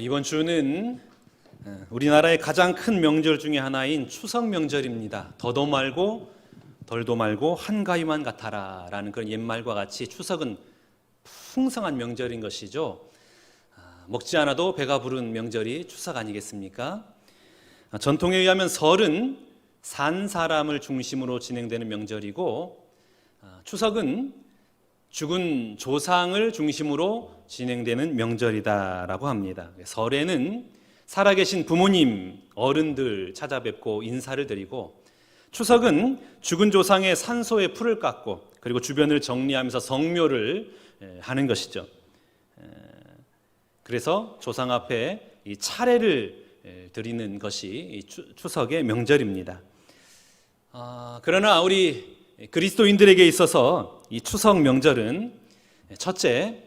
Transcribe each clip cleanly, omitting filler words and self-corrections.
이번 주는 우리나라의 가장 큰 명절 중에 하나인 추석 명절입니다. 더도 말고 덜도 말고 한가위만 같아라 라는 그런 옛말과 같이 추석은 풍성한 명절인 것이죠. 먹지 않아도 배가 부른 명절이 추석 아니겠습니까? 전통에 의하면 설은 산 사람을 중심으로 진행되는 명절이고, 추석은 죽은 조상을 중심으로 진행되는 명절이다라고 합니다. 설에는 살아계신 부모님, 어른들 찾아뵙고 인사를 드리고, 추석은 죽은 조상의 산소에 풀을 깎고 그리고 주변을 정리하면서 성묘를 하는 것이죠. 그래서 조상 앞에 이 차례를 드리는 것이 이 추석의 명절입니다. 그러나 우리 그리스도인들에게 있어서 이 추석 명절은 첫째,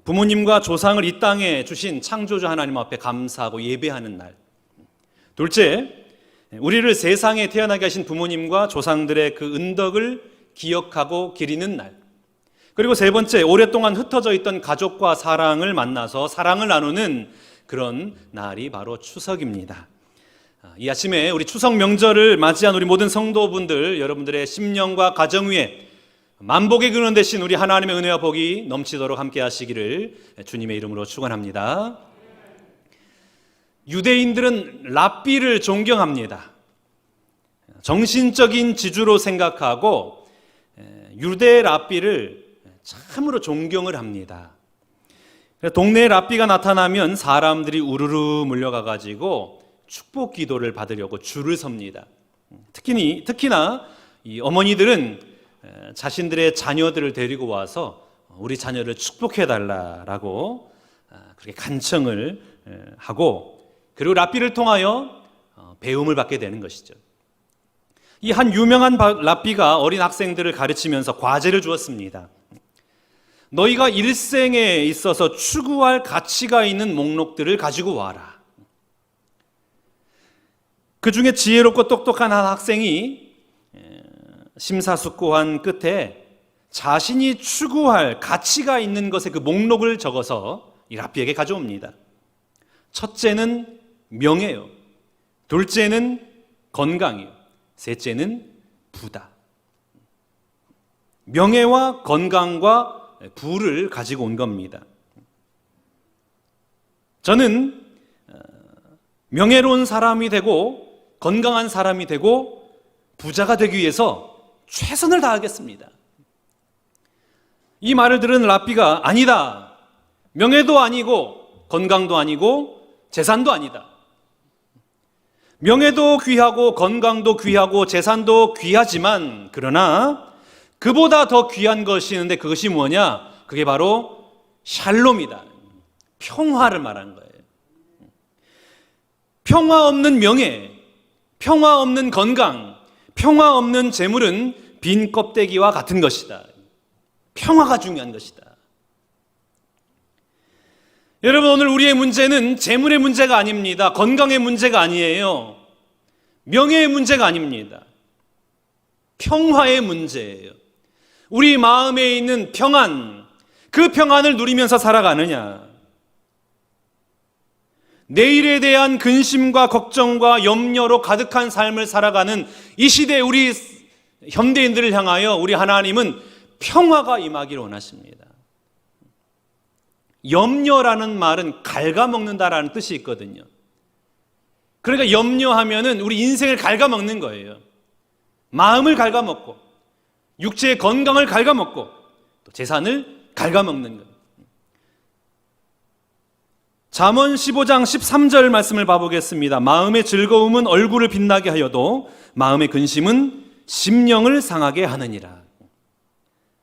부모님과 조상을 이 땅에 주신 창조주 하나님 앞에 감사하고 예배하는 날. 둘째, 우리를 세상에 태어나게 하신 부모님과 조상들의 그 은덕을 기억하고 기리는 날. 그리고 세 번째, 오랫동안 흩어져 있던 가족과 사랑을 만나서 사랑을 나누는 그런 날이 바로 추석입니다. 이 아침에 우리 추석 명절을 맞이한 우리 모든 성도분들, 여러분들의 심령과 가정 위에 만복의 근원 되신 우리 하나님의 은혜와 복이 넘치도록 함께 하시기를 주님의 이름으로 축원합니다. 유대인들은 랍비를 존경합니다. 정신적인 지주로 생각하고 유대 랍비를 참으로 존경을 합니다. 동네에 랍비가 나타나면 사람들이 우르르 몰려가가지고 축복 기도를 받으려고 줄을 섭니다. 특히나 이 어머니들은 자신들의 자녀들을 데리고 와서 우리 자녀를 축복해달라라고 그렇게 간청을 하고, 그리고 랍비를 통하여 배움을 받게 되는 것이죠. 이 한 유명한 랍비가 어린 학생들을 가르치면서 과제를 주었습니다. 너희가 일생에 있어서 추구할 가치가 있는 목록들을 가지고 와라. 그 중에 지혜롭고 똑똑한 한 학생이 심사숙고한 끝에 자신이 추구할 가치가 있는 것의 그 목록을 적어서 이 랍비에게 가져옵니다. 첫째는 명예요. 둘째는 건강이요. 셋째는 부다. 명예와 건강과 부를 가지고 온 겁니다. 저는 명예로운 사람이 되고 건강한 사람이 되고 부자가 되기 위해서 최선을 다하겠습니다. 이 말을 들은 랍비가 아니다. 명예도 아니고 건강도 아니고 재산도 아니다. 명예도 귀하고 건강도 귀하고 재산도 귀하지만 그러나 그보다 더 귀한 것이 있는데 그것이 뭐냐? 그게 바로 샬롬이다. 평화를 말하는 거예요. 평화 없는 명예, 평화 없는 건강, 평화 없는 재물은 빈 껍데기와 같은 것이다. 평화가 중요한 것이다. 여러분, 오늘 우리의 문제는 재물의 문제가 아닙니다. 건강의 문제가 아니에요. 명예의 문제가 아닙니다. 평화의 문제예요. 우리 마음에 있는 평안, 그 평안을 누리면서 살아가느냐. 내일에 대한 근심과 걱정과 염려로 가득한 삶을 살아가는 이 시대 우리 현대인들을 향하여 우리 하나님은 평화가 임하기를 원하십니다. 염려라는 말은 갉아먹는다라는 뜻이 있거든요. 그러니까 염려하면은 우리 인생을 갉아먹는 거예요. 마음을 갉아먹고 육체의 건강을 갉아먹고 또 재산을 갉아먹는 거예요. 잠언 15장 13절 말씀을 봐보겠습니다. 마음의 즐거움은 얼굴을 빛나게 하여도 마음의 근심은 심령을 상하게 하느니라.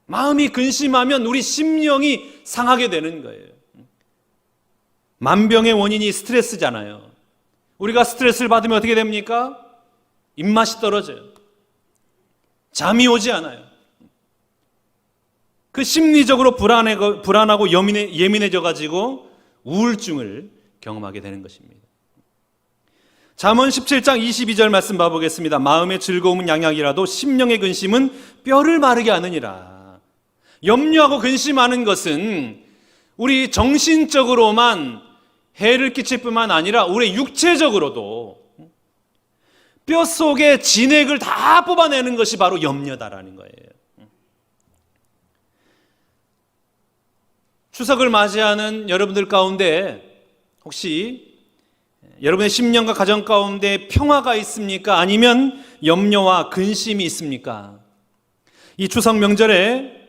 마음이 근심하면 우리 심령이 상하게 되는 거예요. 만병의 원인이 스트레스잖아요. 우리가 스트레스를 받으면 어떻게 됩니까? 입맛이 떨어져요. 잠이 오지 않아요. 그 심리적으로 불안하고 예민해져가지고 우울증을 경험하게 되는 것입니다. 잠언 17장 22절 말씀 봐보겠습니다. 마음의 즐거움은 양약이라도 심령의 근심은 뼈를 마르게 하느니라. 염려하고 근심하는 것은 우리 정신적으로만 해를 끼칠 뿐만 아니라 우리 육체적으로도 뼛속의 진액을 다 뽑아내는 것이 바로 염려다라는 거예요. 추석을 맞이하는 여러분들 가운데 혹시 여러분의 심령과 가정 가운데 평화가 있습니까? 아니면 염려와 근심이 있습니까? 이 추석 명절에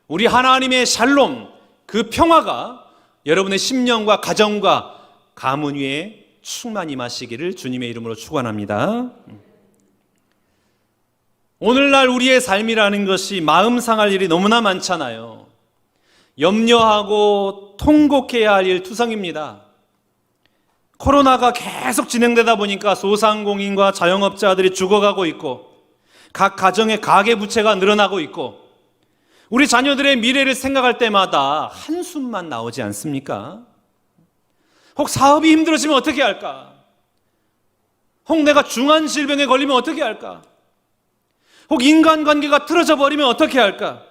우리 하나님의 샬롬, 그 평화가 여러분의 심령과 가정과 가문 위에 충만히 임하시기를 주님의 이름으로 축원합니다. 오늘날 우리의 삶이라는 것이 마음 상할 일이 너무나 많잖아요. 염려하고 통곡해야 할 일 투성입니다. 코로나가 계속 진행되다 보니까 소상공인과 자영업자들이 죽어가고 있고 각 가정의 가계부채가 늘어나고 있고 우리 자녀들의 미래를 생각할 때마다 한숨만 나오지 않습니까? 혹 사업이 힘들어지면 어떻게 할까? 혹 내가 중한 질병에 걸리면 어떻게 할까? 혹 인간관계가 틀어져 버리면 어떻게 할까?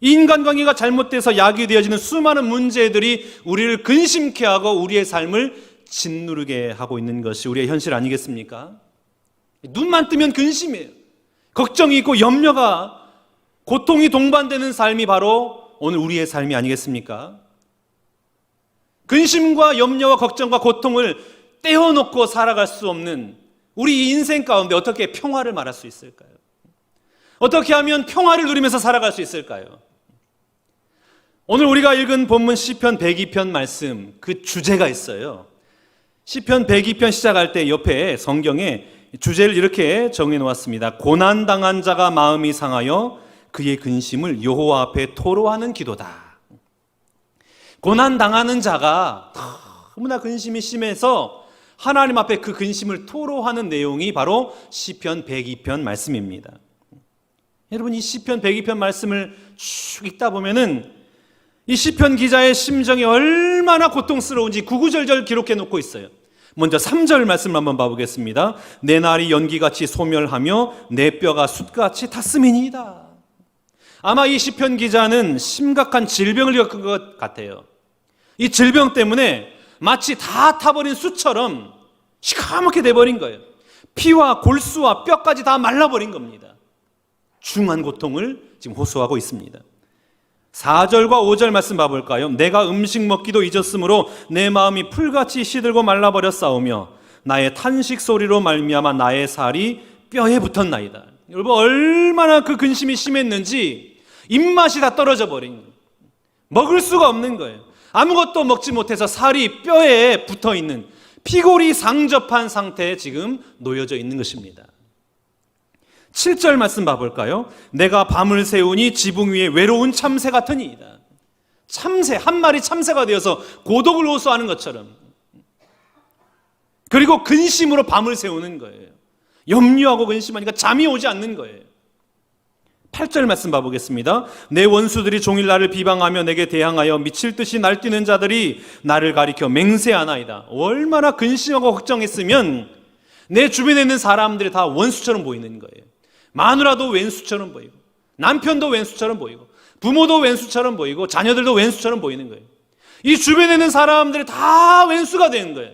인간관계가 잘못돼서 야기되어지는 수많은 문제들이 우리를 근심케 하고 우리의 삶을 짓누르게 하고 있는 것이 우리의 현실 아니겠습니까? 눈만 뜨면 근심이에요. 걱정이 있고 염려가, 고통이 동반되는 삶이 바로 오늘 우리의 삶이 아니겠습니까? 근심과 염려와 걱정과 고통을 떼어놓고 살아갈 수 없는 우리 인생 가운데 어떻게 평화를 말할 수 있을까요? 어떻게 하면 평화를 누리면서 살아갈 수 있을까요? 오늘 우리가 읽은 본문 시편 102편 말씀, 그 주제가 있어요. 시편 102편 시작할 때 옆에 성경에 주제를 이렇게 정해 놓았습니다. 고난당한 자가 마음이 상하여 그의 근심을 여호와 앞에 토로하는 기도다. 고난당하는 자가 너무나 근심이 심해서 하나님 앞에 그 근심을 토로하는 내용이 바로 시편 102편 말씀입니다. 여러분, 이 시편 102편 말씀을 쭉 읽다 보면은 이 시편 기자의 심정이 얼마나 고통스러운지 구구절절 기록해 놓고 있어요. 먼저 3절 말씀을 한번 봐보겠습니다. 내 날이 연기같이 소멸하며 내 뼈가 숯같이 탔음이니이다. 아마 이 시편 기자는 심각한 질병을 겪은 것 같아요. 이 질병 때문에 마치 다 타버린 숯처럼 시커멓게 돼버린 거예요. 피와 골수와 뼈까지 다 말라버린 겁니다. 중한 고통을 지금 호소하고 있습니다. 4절과 5절 말씀 봐볼까요? 내가 음식 먹기도 잊었으므로 내 마음이 풀같이 시들고 말라버렸사오며 나의 탄식 소리로 말미암아 나의 살이 뼈에 붙었나이다. 여러분, 얼마나 그 근심이 심했는지 입맛이 다 떨어져 버린 거예요. 먹을 수가 없는 거예요. 아무것도 먹지 못해서 살이 뼈에 붙어있는 피골이 상접한 상태에 지금 놓여져 있는 것입니다. 7절 말씀 봐볼까요? 내가 밤을 새우니 지붕 위에 외로운 참새 같으니이다. 참새, 한 마리 참새가 되어서 고독을 호소하는 것처럼, 그리고 근심으로 밤을 새우는 거예요. 염려하고 근심하니까 잠이 오지 않는 거예요. 8절 말씀 봐보겠습니다. 내 원수들이 종일 나를 비방하며 내게 대항하여 미칠 듯이 날뛰는 자들이 나를 가리켜 맹세하나이다. 얼마나 근심하고 걱정했으면 내 주변에 있는 사람들이 다 원수처럼 보이는 거예요. 마누라도 왼수처럼 보이고, 남편도 왼수처럼 보이고, 부모도 왼수처럼 보이고, 자녀들도 왼수처럼 보이는 거예요. 이 주변에 있는 사람들이 다 왼수가 되는 거예요.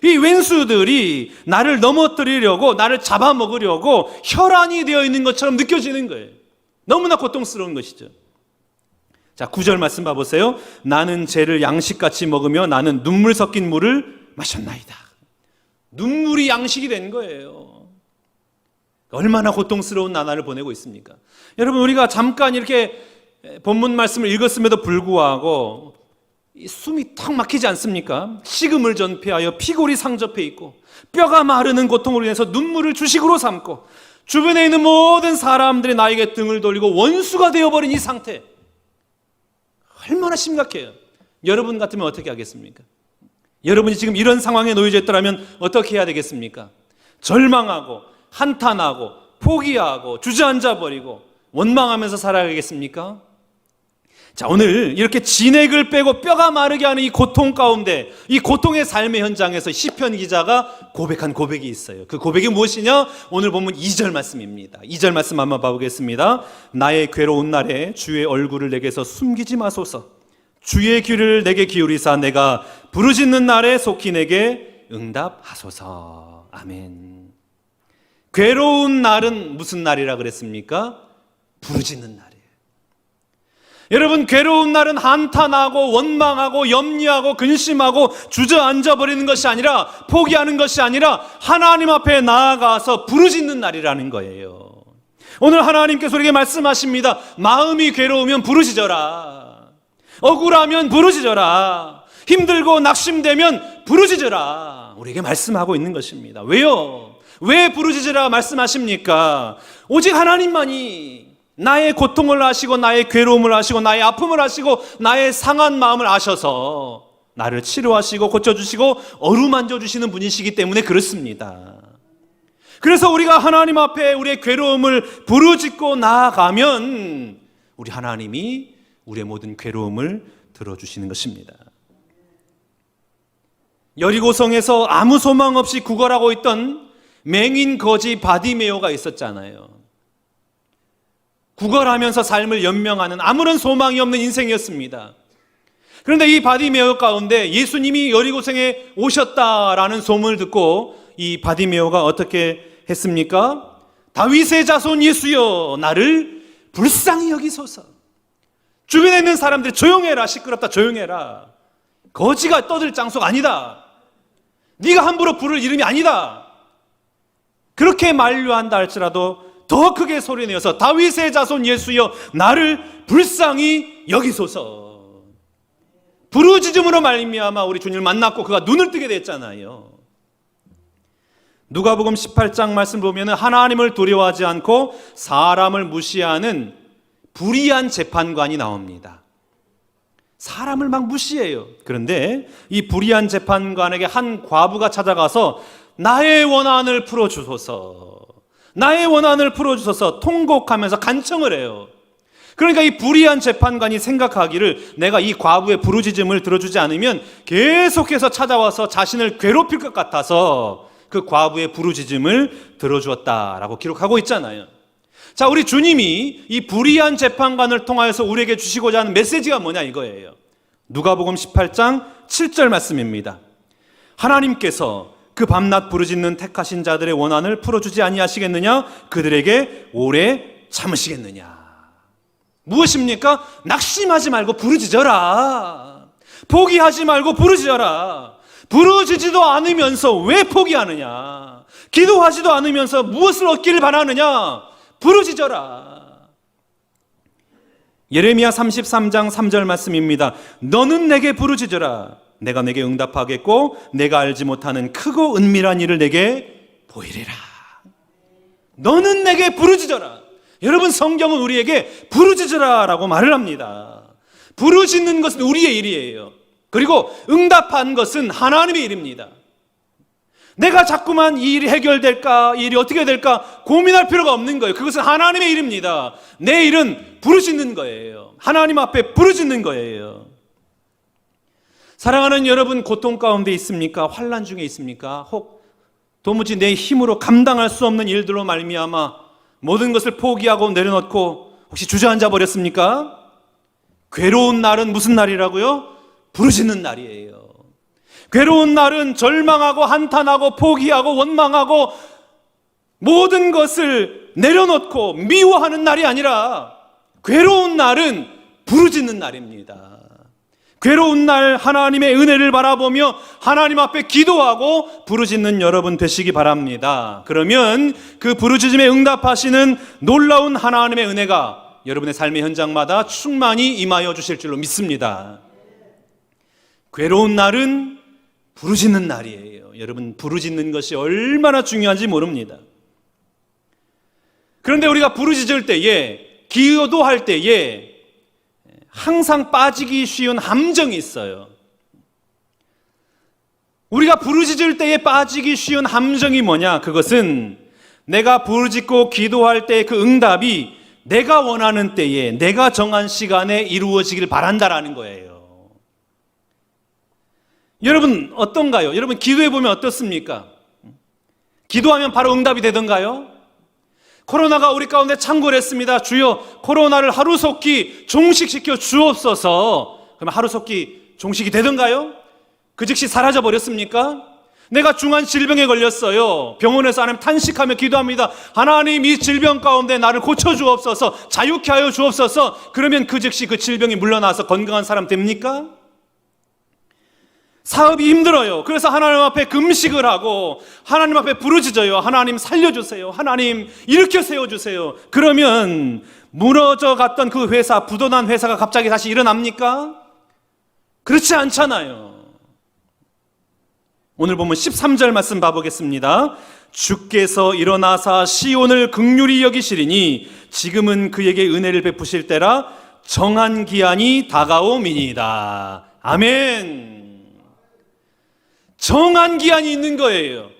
이 왼수들이 나를 넘어뜨리려고, 나를 잡아먹으려고 혈안이 되어 있는 것처럼 느껴지는 거예요. 너무나 고통스러운 것이죠. 자, 9절 말씀 봐보세요. 나는 죄를 양식같이 먹으며 나는 눈물 섞인 물을 마셨나이다. 눈물이 양식이 된 거예요. 얼마나 고통스러운 나날을 보내고 있습니까? 여러분, 우리가 잠깐 이렇게 본문 말씀을 읽었음에도 불구하고 숨이 턱 막히지 않습니까? 식음을 전폐하여 피골이 상접해 있고 뼈가 마르는 고통으로 인해서 눈물을 주식으로 삼고 주변에 있는 모든 사람들이 나에게 등을 돌리고 원수가 되어버린 이 상태, 얼마나 심각해요. 여러분 같으면 어떻게 하겠습니까? 여러분이 지금 이런 상황에 놓여져 있더라면 어떻게 해야 되겠습니까? 절망하고 한탄하고 포기하고 주저앉아버리고 원망하면서 살아가겠습니까? 자, 오늘 이렇게 진액을 빼고 뼈가 마르게 하는 이 고통 가운데, 이 고통의 삶의 현장에서 시편 기자가 고백한 고백이 있어요. 그 고백이 무엇이냐? 오늘 보면 2절 말씀입니다. 2절 말씀 한번 봐보겠습니다. 나의 괴로운 날에 주의 얼굴을 내게서 숨기지 마소서. 주의 귀를 내게 기울이사 내가 부르짖는 날에 속히 내게 응답하소서. 아멘. 괴로운 날은 무슨 날이라 그랬습니까? 부르짖는 날이에요. 여러분, 괴로운 날은 한탄하고 원망하고 염려하고 근심하고 주저앉아 버리는 것이 아니라, 포기하는 것이 아니라 하나님 앞에 나아가서 부르짖는 날이라는 거예요. 오늘 하나님께서 우리에게 말씀하십니다. 마음이 괴로우면 부르짖어라. 억울하면 부르짖어라. 힘들고 낙심되면 부르짖어라. 우리에게 말씀하고 있는 것입니다. 왜요? 왜 부르짖으라 말씀하십니까? 오직 하나님만이 나의 고통을 아시고 나의 괴로움을 아시고 나의 아픔을 아시고 나의 상한 마음을 아셔서 나를 치료하시고 고쳐주시고 어루만져 주시는 분이시기 때문에 그렇습니다. 그래서 우리가 하나님 앞에 우리의 괴로움을 부르짖고 나아가면 우리 하나님이 우리의 모든 괴로움을 들어주시는 것입니다. 여리고성에서 아무 소망 없이 구걸하고 있던 맹인 거지 바디메오가 있었잖아요. 구걸하면서 삶을 연명하는 아무런 소망이 없는 인생이었습니다. 그런데 이 바디메오 가운데 예수님이 여리고성에 오셨다라는 소문을 듣고 이 바디메오가 어떻게 했습니까? 다윗의 자손 예수여, 나를 불쌍히 여기소서. 주변에 있는 사람들이 조용해라, 시끄럽다, 조용해라. 거지가 떠들 장소가 아니다. 네가 함부로 부를 이름이 아니다. 그렇게 만류한다 할지라도 더 크게 소리내어서 다윗의 자손 예수여, 나를 불쌍히 여기소서. 부르짖음으로 말미암아 우리 주님을 만났고 그가 눈을 뜨게 됐잖아요. 누가복음 18장 말씀 보면 하나님을 두려워하지 않고 사람을 무시하는 불의한 재판관이 나옵니다. 사람을 막 무시해요. 그런데 이 불의한 재판관에게 한 과부가 찾아가서 나의 원한을 풀어주소서, 나의 원한을 풀어주소서 통곡하면서 간청을 해요. 그러니까 이 불의한 재판관이 생각하기를 내가 이 과부의 부르짖음을 들어주지 않으면 계속해서 찾아와서 자신을 괴롭힐 것 같아서 그 과부의 부르짖음을 들어주었다라고 기록하고 있잖아요. 자, 우리 주님이 이 불의한 재판관을 통하여서 우리에게 주시고자 하는 메시지가 뭐냐 이거예요. 누가복음 18장 7절 말씀입니다. 하나님께서 그 밤낮 부르짖는 택하신 자들의 원한을 풀어주지 아니하시겠느냐? 그들에게 오래 참으시겠느냐? 무엇입니까? 낙심하지 말고 부르짖어라. 포기하지 말고 부르짖어라. 부르짖지도 않으면서 왜 포기하느냐? 기도하지도 않으면서 무엇을 얻기를 바라느냐? 부르짖어라. 예레미야 33장 3절 말씀입니다. 너는 내게 부르짖어라. 내가 내게 응답하겠고 내가 알지 못하는 크고 은밀한 일을 내게 보이리라. 너는 내게 부르짖어라. 여러분, 성경은 우리에게 부르짖으라라고 말을 합니다. 부르짖는 것은 우리의 일이에요. 그리고 응답한 것은 하나님의 일입니다. 내가 자꾸만 이 일이 해결될까, 이 일이 어떻게 될까 고민할 필요가 없는 거예요. 그것은 하나님의 일입니다. 내 일은 부르짖는 거예요. 하나님 앞에 부르짖는 거예요. 사랑하는 여러분, 고통 가운데 있습니까? 환난 중에 있습니까? 혹 도무지 내 힘으로 감당할 수 없는 일들로 말미암아 모든 것을 포기하고 내려놓고 혹시 주저앉아 버렸습니까? 괴로운 날은 무슨 날이라고요? 부르짖는 날이에요. 괴로운 날은 절망하고 한탄하고 포기하고 원망하고 모든 것을 내려놓고 미워하는 날이 아니라 괴로운 날은 부르짖는 날입니다. 괴로운 날 하나님의 은혜를 바라보며 하나님 앞에 기도하고 부르짖는 여러분 되시기 바랍니다. 그러면 그 부르짖음에 응답하시는 놀라운 하나님의 은혜가 여러분의 삶의 현장마다 충만히 임하여 주실 줄로 믿습니다. 괴로운 날은 부르짖는 날이에요. 여러분, 부르짖는 것이 얼마나 중요한지 모릅니다. 그런데 우리가 부르짖을 때에, 기도할 때에 항상 빠지기 쉬운 함정이 있어요. 우리가 부르짖을 때에 빠지기 쉬운 함정이 뭐냐? 그것은 내가 부르짖고 기도할 때 그 응답이 내가 원하는 때에, 내가 정한 시간에 이루어지길 바란다라는 거예요. 여러분 어떤가요? 여러분 기도해보면 어떻습니까? 기도하면 바로 응답이 되던가요? 코로나가 우리 가운데 창궐했습니다. 주여 코로나를 하루속히 종식시켜 주옵소서 그러면 하루속히 종식이 되던가요? 그 즉시 사라져 버렸습니까? 내가 중한 질병에 걸렸어요. 병원에서 하나님 탄식하며 기도합니다. 하나님, 이 질병 가운데 나를 고쳐주옵소서, 자유케 하여 주옵소서. 그러면 그 즉시 그 질병이 물러나서 건강한 사람 됩니까? 사업이 힘들어요. 그래서 하나님 앞에 금식을 하고 하나님 앞에 부르짖어요. 하나님 살려주세요. 하나님 일으켜 세워주세요. 그러면 무너져 갔던 그 회사, 부도난 회사가 갑자기 다시 일어납니까? 그렇지 않잖아요. 오늘 보면 13절 말씀 봐보겠습니다. 주께서 일어나사 시온을 긍휼히 여기시리니 지금은 그에게 은혜를 베푸실 때라 정한 기한이 다가오미니이다. 아멘. 정한 기한이 있는 거예요.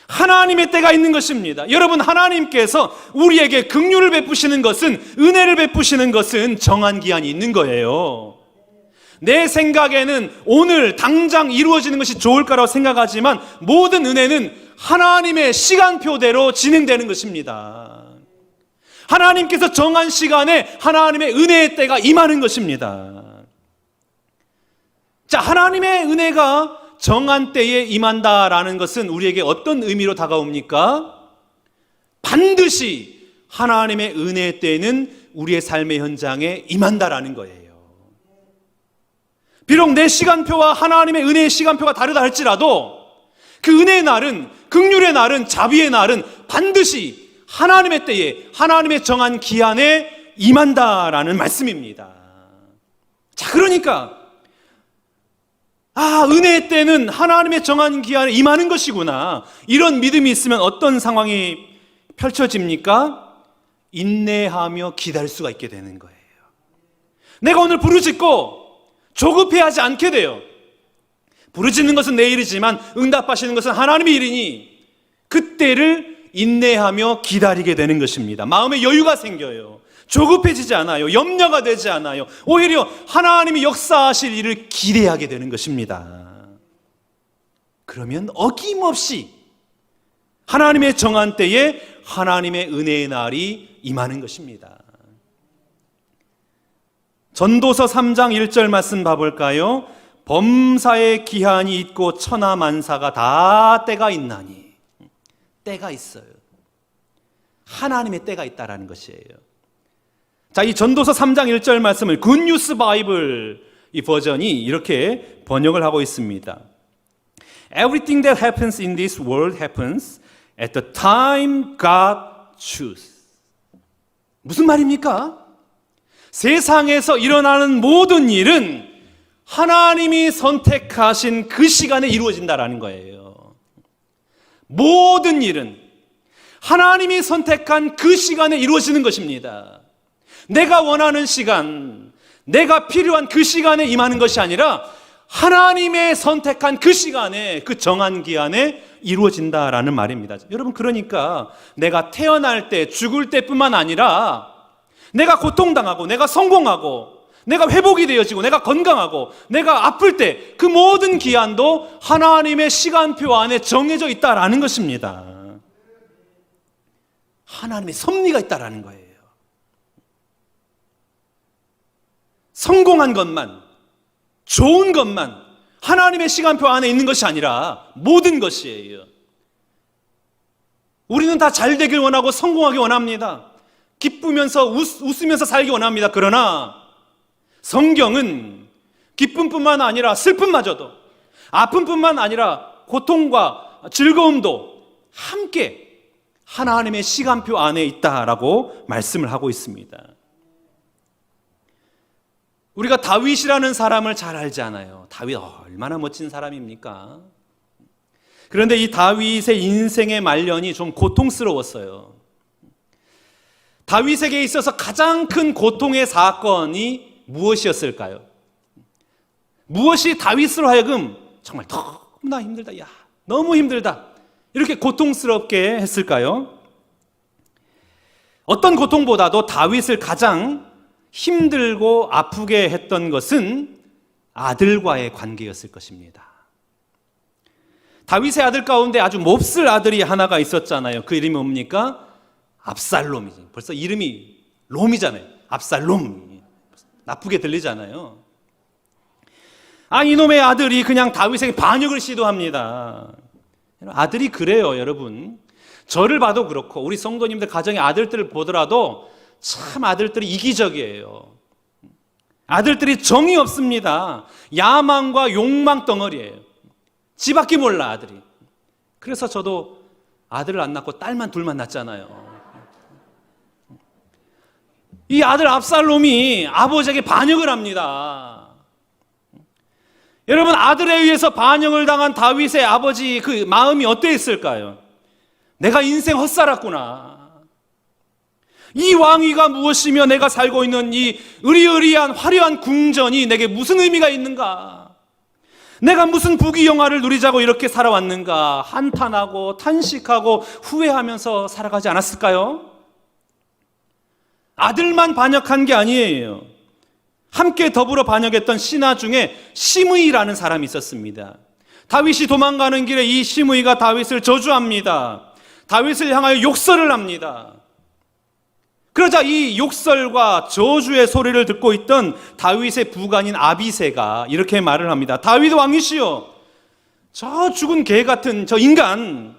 하나님의 때가 있는 것입니다. 여러분, 하나님께서 우리에게 긍휼을 베푸시는 것은, 은혜를 베푸시는 것은 정한 기한이 있는 거예요. 내 생각에는 오늘 당장 이루어지는 것이 좋을까라고 생각하지만 모든 은혜는 하나님의 시간표대로 진행되는 것입니다. 하나님께서 정한 시간에 하나님의 은혜의 때가 임하는 것입니다. 자, 하나님의 은혜가 정한 때에 임한다라는 것은 우리에게 어떤 의미로 다가옵니까? 반드시 하나님의 은혜의 때는 우리의 삶의 현장에 임한다라는 거예요. 비록 내 시간표와 하나님의 은혜의 시간표가 다르다 할지라도 그 은혜의 날은, 긍휼의 날은, 자비의 날은 반드시 하나님의 때에, 하나님의 정한 기한에 임한다라는 말씀입니다. 자, 그러니까 은혜의 때는 하나님의 정한 기한에 임하는 것이구나, 이런 믿음이 있으면 어떤 상황이 펼쳐집니까? 인내하며 기다릴 수가 있게 되는 거예요. 내가 오늘 부르짖고 조급해하지 않게 돼요. 부르짖는 것은 내 일이지만 응답하시는 것은 하나님의 일이니 그때를 인내하며 기다리게 되는 것입니다. 마음에 여유가 생겨요. 조급해지지 않아요. 염려가 되지 않아요. 오히려 하나님이 역사하실 일을 기대하게 되는 것입니다. 그러면 어김없이 하나님의 정한 때에 하나님의 은혜의 날이 임하는 것입니다. 전도서 3장 1절 말씀 봐볼까요? 범사의 기한이 있고 천하만사가 다 때가 있나니. 때가 있어요. 하나님의 때가 있다라는 것이에요. 자, 이 전도서 3장 1절 말씀을 굿뉴스 바이블 이 버전이 이렇게 번역을 하고 있습니다. Everything that happens in this world happens at the time God chooses. 무슨 말입니까? 세상에서 일어나는 모든 일은 하나님이 선택하신 그 시간에 이루어진다라는 거예요. 모든 일은 하나님이 선택한 그 시간에 이루어지는 것입니다. 내가 원하는 시간, 내가 필요한 그 시간에 임하는 것이 아니라 하나님의 선택한 그 시간에, 그 정한 기한에 이루어진다라는 말입니다. 여러분, 그러니까 내가 태어날 때, 죽을 때뿐만 아니라 내가 고통당하고, 내가 성공하고, 내가 회복이 되어지고, 내가 건강하고, 내가 아플 때 그 모든 기한도 하나님의 시간표 안에 정해져 있다라는 것입니다. 하나님의 섭리가 있다라는 거예요. 성공한 것만, 좋은 것만 하나님의 시간표 안에 있는 것이 아니라 모든 것이에요. 우리는 다 잘 되길 원하고 성공하기 원합니다. 기쁘면서 웃으면서 살기 원합니다. 그러나 성경은 기쁨뿐만 아니라 슬픔마저도, 아픔뿐만 아니라 고통과 즐거움도 함께 하나님의 시간표 안에 있다라고 말씀을 하고 있습니다. 우리가 다윗이라는 사람을 잘 알지 않아요. 다윗 얼마나 멋진 사람입니까? 그런데 이 다윗의 인생의 말년이 좀 고통스러웠어요. 다윗에게 있어서 가장 큰 고통의 사건이 무엇이었을까요? 무엇이 다윗으로 하여금 정말 너무나 힘들다, 너무 힘들다, 이렇게 고통스럽게 했을까요? 어떤 고통보다도 다윗을 가장 힘들고 아프게 했던 것은 아들과의 관계였을 것입니다. 다윗의 아들 가운데 아주 몹쓸 아들이 하나가 있었잖아요. 그 이름이 뭡니까? 압살롬이지. 벌써 이름이 롬이잖아요. 압살롬. 나쁘게 들리잖아요. 이놈의 아들이 그냥 다윗에게 반역을 시도합니다. 아들이 그래요, 여러분. 저를 봐도 그렇고 우리 성도님들 가정의 아들들을 보더라도 참 아들들이 이기적이에요. 아들들이 정이 없습니다. 야망과 욕망 덩어리예요. 지밖에 몰라, 아들이. 그래서 저도 아들을 안 낳고 딸만 둘만 낳잖아요. 이 아들 압살롬이 아버지에게 반역을 합니다. 여러분, 아들에 의해서 반역을 당한 다윗의 아버지 그 마음이 어땠을까요? 내가 인생 헛살았구나. 이 왕위가 무엇이며 내가 살고 있는 이 의리의리한 화려한 궁전이 내게 무슨 의미가 있는가? 내가 무슨 부귀영화를 누리자고 이렇게 살아왔는가? 한탄하고 탄식하고 후회하면서 살아가지 않았을까요? 아들만 반역한 게 아니에요. 함께 더불어 반역했던 신하 중에 시므이라는 사람이 있었습니다. 다윗이 도망가는 길에 이 시므이가 다윗을 저주합니다. 다윗을 향하여 욕설을 합니다. 그러자 이 욕설과 저주의 소리를 듣고 있던 다윗의 부관인 아비새가 이렇게 말을 합니다. 다윗 왕이시여, 저 죽은 개 같은 저 인간,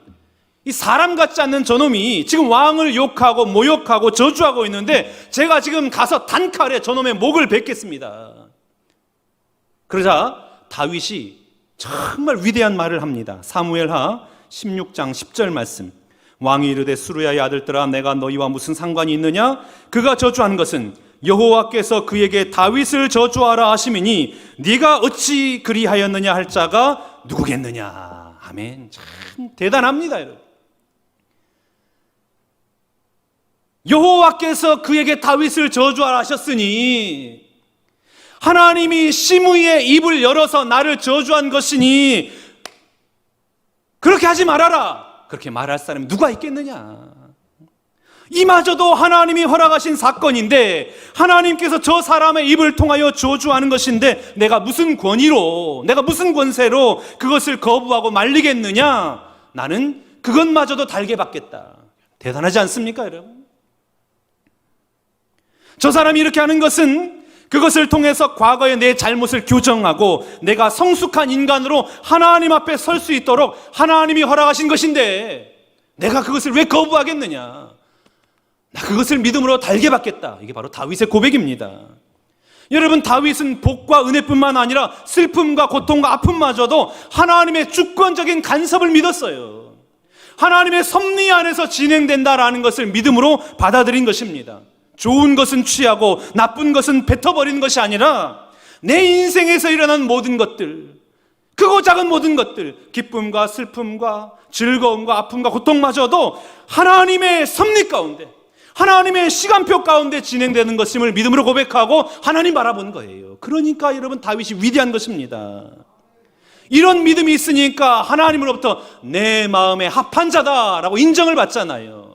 이 사람 같지 않는 저놈이 지금 왕을 욕하고 모욕하고 저주하고 있는데 제가 지금 가서 단칼에 저놈의 목을 뱉겠습니다. 그러자 다윗이 정말 위대한 말을 합니다. 사무엘하 16장 10절 말씀. 왕이 이르되 수르야의 아들들아, 내가 너희와 무슨 상관이 있느냐? 그가 저주한 것은 여호와께서 그에게 다윗을 저주하라 하심이니 네가 어찌 그리하였느냐 할 자가 누구겠느냐. 아멘. 참 대단합니다, 여러분. 여호와께서 그에게 다윗을 저주하라 하셨으니, 하나님이 시므이의 입을 열어서 나를 저주한 것이니 그렇게 하지 말아라. 그렇게 말할 사람이 누가 있겠느냐. 이마저도 하나님이 허락하신 사건인데 하나님께서 저 사람의 입을 통하여 저주하는 것인데 내가 무슨 권위로, 내가 무슨 권세로 그것을 거부하고 말리겠느냐. 나는 그것마저도 달게 받겠다. 대단하지 않습니까, 여러분? 저 사람이 이렇게 하는 것은 그것을 통해서 과거의 내 잘못을 교정하고 내가 성숙한 인간으로 하나님 앞에 설 수 있도록 하나님이 허락하신 것인데 내가 그것을 왜 거부하겠느냐. 나 그것을 믿음으로 달게 받겠다. 이게 바로 다윗의 고백입니다. 여러분, 다윗은 복과 은혜뿐만 아니라 슬픔과 고통과 아픔마저도 하나님의 주권적인 간섭을 믿었어요. 하나님의 섭리 안에서 진행된다라는 것을 믿음으로 받아들인 것입니다. 좋은 것은 취하고 나쁜 것은 뱉어버리는 것이 아니라 내 인생에서 일어난 모든 것들, 크고 작은 모든 것들, 기쁨과 슬픔과 즐거움과 아픔과 고통마저도 하나님의 섭리 가운데, 하나님의 시간표 가운데 진행되는 것임을 믿음으로 고백하고 하나님 바라본 거예요. 그러니까 여러분, 다윗이 위대한 것입니다. 이런 믿음이 있으니까 하나님으로부터 내 마음에 합한 자다라고 인정을 받잖아요.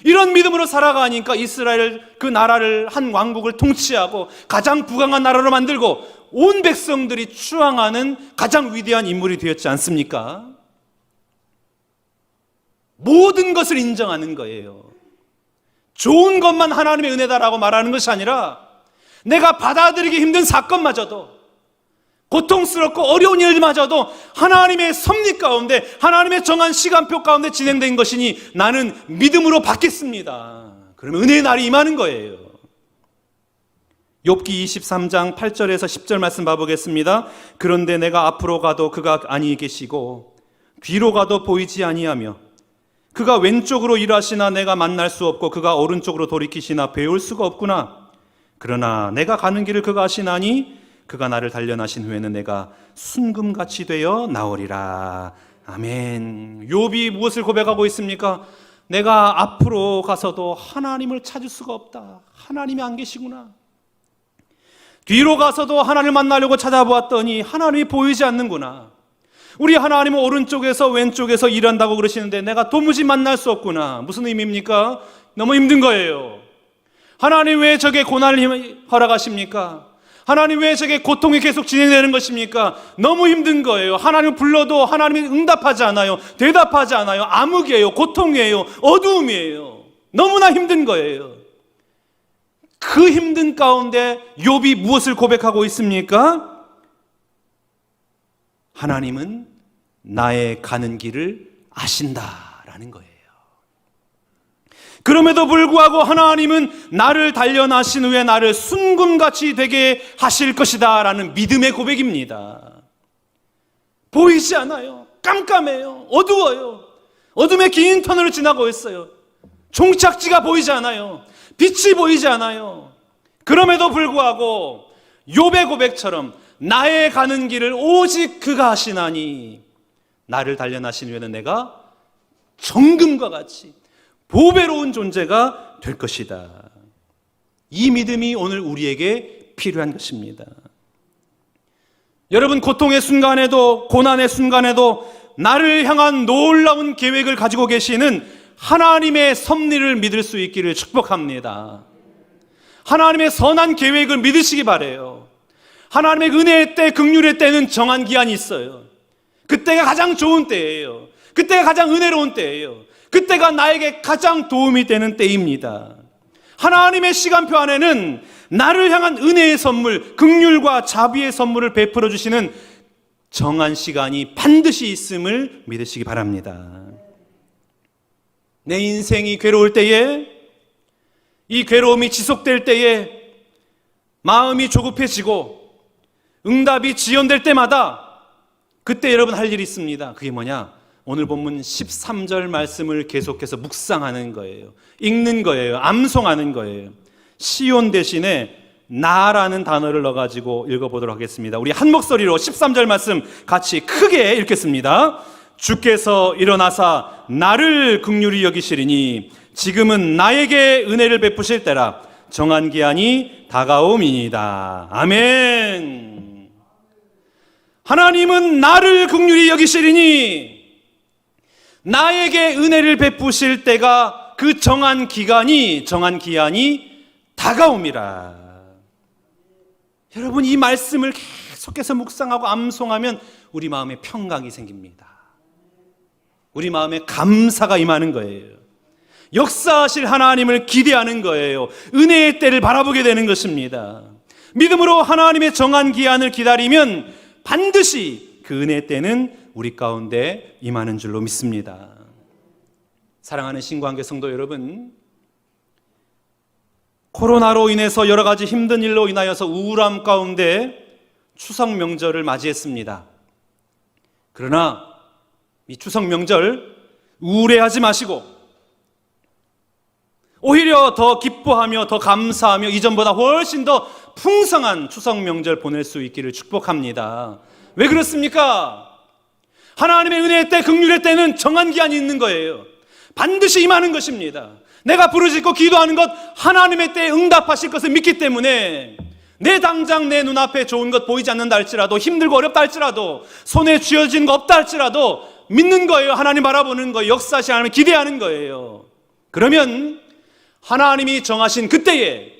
이런 믿음으로 살아가니까 이스라엘 그 나라를, 한 왕국을 통치하고 가장 부강한 나라로 만들고 온 백성들이 추앙하는 가장 위대한 인물이 되었지 않습니까? 모든 것을 인정하는 거예요. 좋은 것만 하나님의 은혜다라고 말하는 것이 아니라 내가 받아들이기 힘든 사건마저도, 고통스럽고 어려운 일마저도 하나님의 섭리 가운데, 하나님의 정한 시간표 가운데 진행된 것이니 나는 믿음으로 받겠습니다. 그러면 은혜의 날이 임하는 거예요. 욥기 23장 8절에서 10절 말씀 봐보겠습니다. 그런데 내가 앞으로 가도 그가 아니 계시고 뒤로 가도 보이지 아니하며 그가 왼쪽으로 일하시나 내가 만날 수 없고 그가 오른쪽으로 돌이키시나 배울 수가 없구나. 그러나 내가 가는 길을 그가 아시나니 그가 나를 단련하신 후에는 내가 순금같이 되어 나오리라. 아멘. 욥이 무엇을 고백하고 있습니까? 내가 앞으로 가서도 하나님을 찾을 수가 없다. 하나님이 안 계시구나. 뒤로 가서도 하나님을 만나려고 찾아보았더니 하나님이 보이지 않는구나. 우리 하나님은 오른쪽에서 왼쪽에서 일한다고 그러시는데 내가 도무지 만날 수 없구나. 무슨 의미입니까? 너무 힘든 거예요. 하나님 왜 저게 고난을 허락하십니까? 하나님 왜 저게 고통이 계속 진행되는 것입니까? 너무 힘든 거예요. 하나님을 불러도 하나님이 응답하지 않아요. 대답하지 않아요. 암흑이에요. 고통이에요. 어두움이에요. 너무나 힘든 거예요. 그 힘든 가운데 욥이 무엇을 고백하고 있습니까? 하나님은 나의 가는 길을 아신다라는 거예요. 그럼에도 불구하고 하나님은 나를 단련하신 후에 나를 순금같이 되게 하실 것이다 라는 믿음의 고백입니다. 보이지 않아요. 깜깜해요. 어두워요. 어둠의 긴 터널을 지나고 있어요. 종착지가 보이지 않아요. 빛이 보이지 않아요. 그럼에도 불구하고 욥의 고백처럼 나의 가는 길을 오직 그가 하시나니 나를 단련하신 후에는 내가 정금과 같이 보배로운 존재가 될 것이다. 이 믿음이 오늘 우리에게 필요한 것입니다. 여러분, 고통의 순간에도 고난의 순간에도 나를 향한 놀라운 계획을 가지고 계시는 하나님의 섭리를 믿을 수 있기를 축복합니다. 하나님의 선한 계획을 믿으시기 바라요. 하나님의 은혜의 때, 긍휼의 때는 정한 기한이 있어요. 그때가 가장 좋은 때예요. 그때가 가장 은혜로운 때예요. 그때가 나에게 가장 도움이 되는 때입니다. 하나님의 시간표 안에는 나를 향한 은혜의 선물, 긍휼과 자비의 선물을 베풀어 주시는 정한 시간이 반드시 있음을 믿으시기 바랍니다. 내 인생이 괴로울 때에, 이 괴로움이 지속될 때에 마음이 조급해지고 응답이 지연될 때마다 그때 여러분 할 일이 있습니다. 그게 뭐냐? 오늘 본문 13절 말씀을 계속해서 묵상하는 거예요. 읽는 거예요. 암송하는 거예요. 시온 대신에 나라는 단어를 넣어가지고 읽어보도록 하겠습니다. 우리 한 목소리로 13절 말씀 같이 크게 읽겠습니다. 주께서 일어나사 나를 긍휼히 여기시리니 지금은 나에게 은혜를 베푸실 때라. 정한 기한이 다가옴이니이다. 아멘. 하나님은 나를 긍휼히 여기시리니 나에게 은혜를 베푸실 때가, 그 정한 기한이 다가옵니다. 여러분, 이 말씀을 계속해서 묵상하고 암송하면 우리 마음에 평강이 생깁니다. 우리 마음에 감사가 임하는 거예요. 역사하실 하나님을 기대하는 거예요. 은혜의 때를 바라보게 되는 것입니다. 믿음으로 하나님의 정한 기한을 기다리면 반드시 그 은혜의 때는 우리 가운데 임하는 줄로 믿습니다. 사랑하는 신관계 성도 여러분, 코로나로 인해서 여러 가지 힘든 일로 인하여서 우울함 가운데 추석 명절을 맞이했습니다. 그러나 이 추석 명절 우울해하지 마시고 오히려 더 기뻐하며 더 감사하며 이전보다 훨씬 더 풍성한 추석 명절 보낼 수 있기를 축복합니다. 왜 그렇습니까? 하나님의 은혜의 때, 긍휼의 때는 정한 기한이 있는 거예요. 반드시 임하는 것입니다. 내가 부르짖고 기도하는 것, 하나님의 때에 응답하실 것을 믿기 때문에 내 당장 내 눈앞에 좋은 것 보이지 않는다 할지라도, 힘들고 어렵다 할지라도, 손에 쥐어진 거 없다 할지라도 믿는 거예요. 하나님 바라보는 거예요. 역사하시 하나님 기대하는 거예요. 그러면 하나님이 정하신 그때에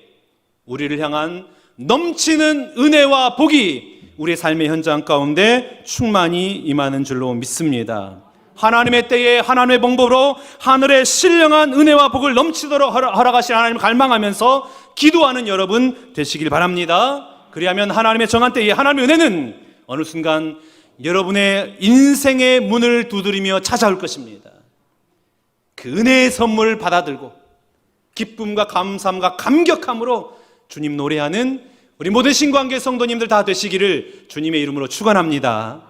우리를 향한 넘치는 은혜와 복이 우리의 삶의 현장 가운데 충만히 임하는 줄로 믿습니다. 하나님의 때에 하나님의 방법으로 하늘의 신령한 은혜와 복을 넘치도록 허락하신 하나님을 갈망하면서 기도하는 여러분 되시길 바랍니다. 그리하면 하나님의 정한 때에 하나님의 은혜는 어느 순간 여러분의 인생의 문을 두드리며 찾아올 것입니다. 그 은혜의 선물을 받아들고 기쁨과 감사함과 감격함으로 주님 노래하는 우리 모든 신관계 성도님들 다 되시기를 주님의 이름으로 축원합니다.